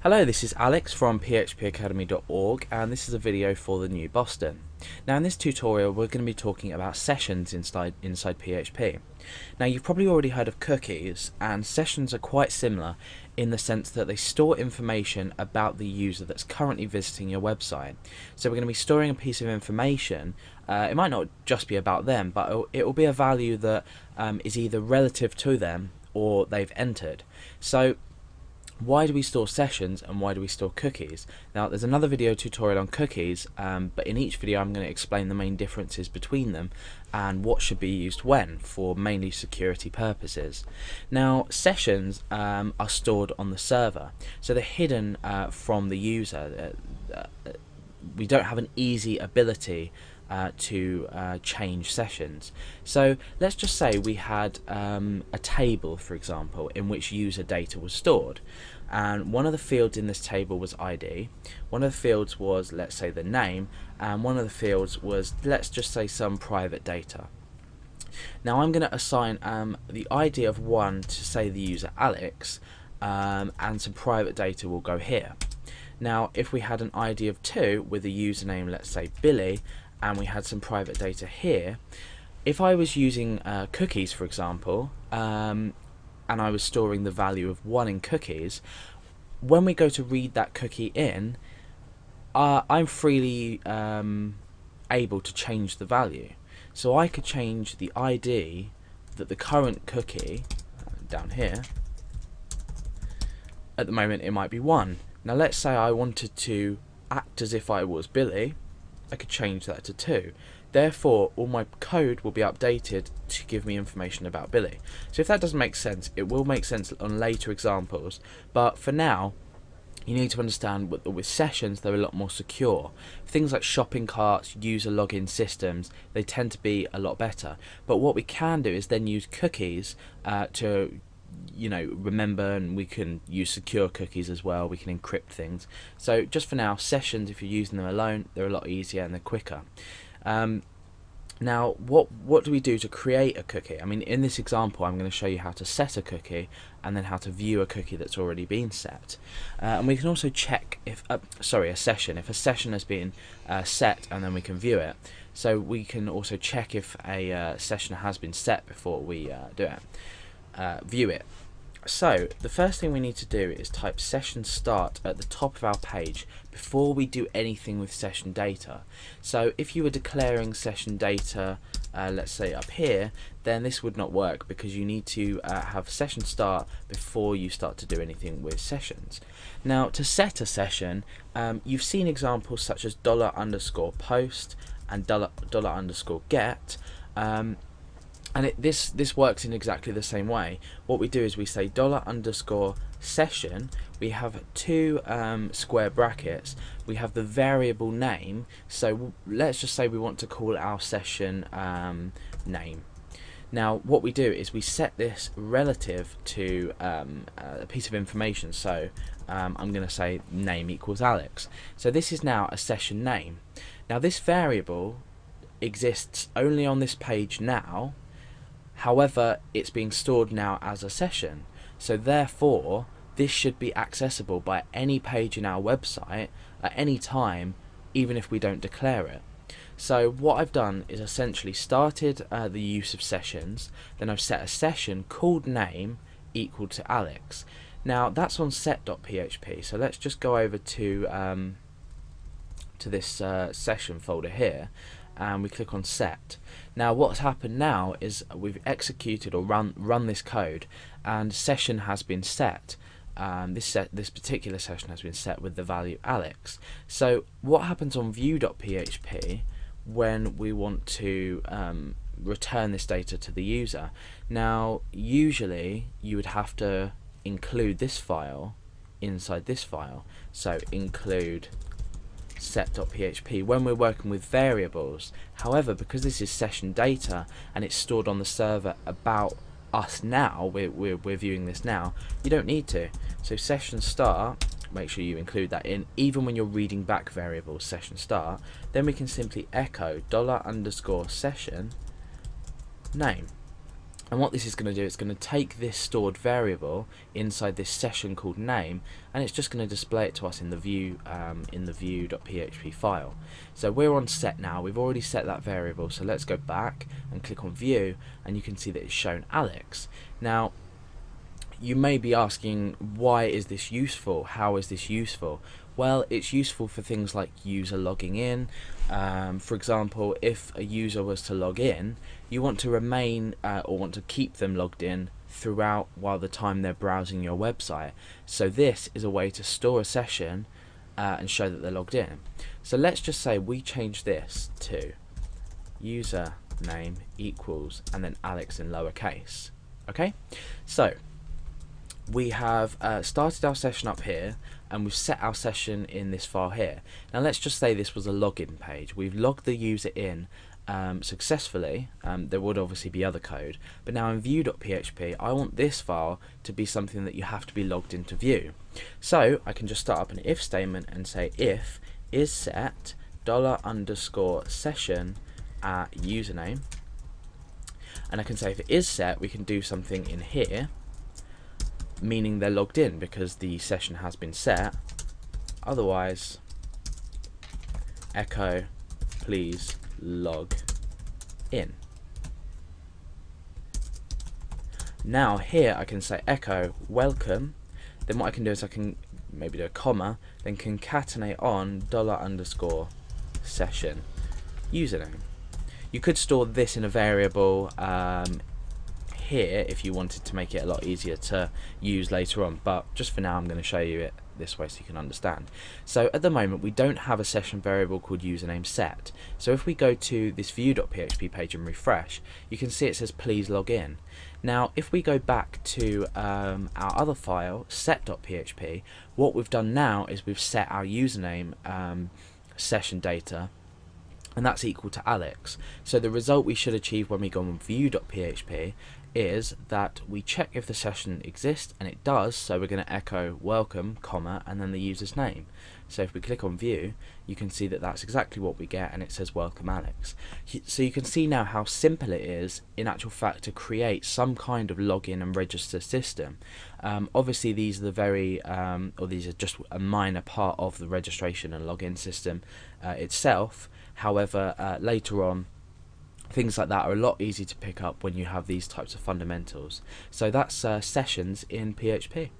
Hello, this is Alex from phpacademy.org, and this is a video for the new Boston. Now in this tutorial we're going to be talking about sessions inside PHP. Now you've probably already heard of cookies, and sessions are quite similar in the sense that they store information about the user that's currently visiting your website. So we're going to be storing a piece of information. It might not just be about them, but it will be a value that is either relative to them or they've entered. So why do we store sessions and why do we store cookies? Now there's another video tutorial on cookies, but in each video I'm going to explain the main differences between them and what should be used when for mainly security purposes. Now sessions are stored on the server, so they're hidden from the user. We don't have an easy ability to change sessions. So let's just say we had a table, for example, in which user data was stored, and one of the fields in this table was ID, one of the fields was, let's say, the name, and one of the fields was, let's just say, some private data. Now I'm going to assign the ID of 1 to, say, the user Alex, and some private data will go here. Now if we had an ID of 2 with a username, let's say Billy, and we had some private data here, if I was using cookies, for example, and I was storing the value of 1 in cookies, when we go to read that cookie in, I'm freely able to change the value. So I could change the ID that the current cookie, down here, at the moment it might be 1. Now let's say I wanted to act as if I was Billy, I could change that to 2. Therefore all my code will be updated to give me information about Billy. So if that doesn't make sense, it will make sense on later examples, but for now you need to understand with sessions they're a lot more secure. Things like shopping carts, user login systems, they tend to be a lot better. But what we can do is then use cookies to remember, and we can use secure cookies as well. We can encrypt things. So just for now, sessions, if you're using them alone, they're a lot easier and they're quicker. Now what do we do to create a cookie? I mean, in this example I'm going to show you how to set a cookie and then how to view a cookie that's already been set, and we can also check if a session, if a session has been set, and then we can view it. So we can also check if a session has been set before we view it. So the first thing we need to do is type session start at the top of our page before we do anything with session data. So if you were declaring session data, let's say up here, then this would not work, because you need to have session start before you start to do anything with sessions. Now to set a session, you've seen examples such as $_post and $_get. And this works in exactly the same way. What we do is we say $_session. We have 2 square brackets. We have the variable name. So let's just say we want to call our session name. Now what we do is we set this relative to a piece of information. So I'm going to say name equals Alex. So this is now a session name. Now this variable exists only on this page now. However, it's being stored now as a session, so therefore this should be accessible by any page in our website at any time, even if we don't declare it. So what I've done is essentially started the use of sessions, then I've set a session called name equal to Alex. Now that's on set.php, so let's just go over to this session folder here, and we click on set. Now what's happened now is we've executed or run this code, and session has been set. This particular session has been set with the value Alex. So what happens on view.php when we want to return this data to the user? Now usually you would have to include this file inside this file, so include set.php when we're working with variables. However, because this is session data and it's stored on the server about us now, we're viewing this now, you don't need to. So session start, make sure you include that in, even when you're reading back variables, session start. Then we can simply echo $_session name. And what this is going to do, it's going to take this stored variable inside this session called name, and it's just going to display it to us in the view.php file. So we're on set now. We've already set that variable. So let's go back and click on view, and you can see that it's shown Alex. Now, you may be asking, why is this useful? How is this useful? Well, it's useful for things like user logging in. For example, if a user was to log in, you want to remain or want to keep them logged in throughout while the time they're browsing your website. So this is a way to store a session and show that they're logged in. So let's just say we change this to username equals and then Alex in lowercase. Okay, so we have started our session up here, and we've set our session in this file here. Now let's just say this was a login page. We've logged the user in successfully. There would obviously be other code, but now in view.php I want this file to be something that you have to be logged into view. So I can just start up an if statement and say if is set $_session at username, and I can say if it is set, we can do something in here meaning they're logged in because the session has been set. Otherwise, echo please log in. Now here I can say echo welcome. Then what I can do is I can maybe do a comma, then concatenate on $_session username. You could store this in a variable here if you wanted to make it a lot easier to use later on, but just for now I'm going to show you it this way so you can understand. So at the moment we don't have a session variable called username set. So if we go to this view.php page and refresh, you can see it says please log in. Now if we go back to our other file set.php, what we've done now is we've set our username session data, and that's equal to Alex. So the result we should achieve when we go on view.php is that we check if the session exists, and it does, so we're going to echo welcome, comma, and then the user's name. So if we click on view, you can see that that's exactly what we get, and it says welcome Alex. So you can see now how simple it is in actual fact to create some kind of login and register system. Obviously these are the very or these are just a minor part of the registration and login system itself. However, later on things like that are a lot easier to pick up when you have these types of fundamentals. So that's sessions in PHP.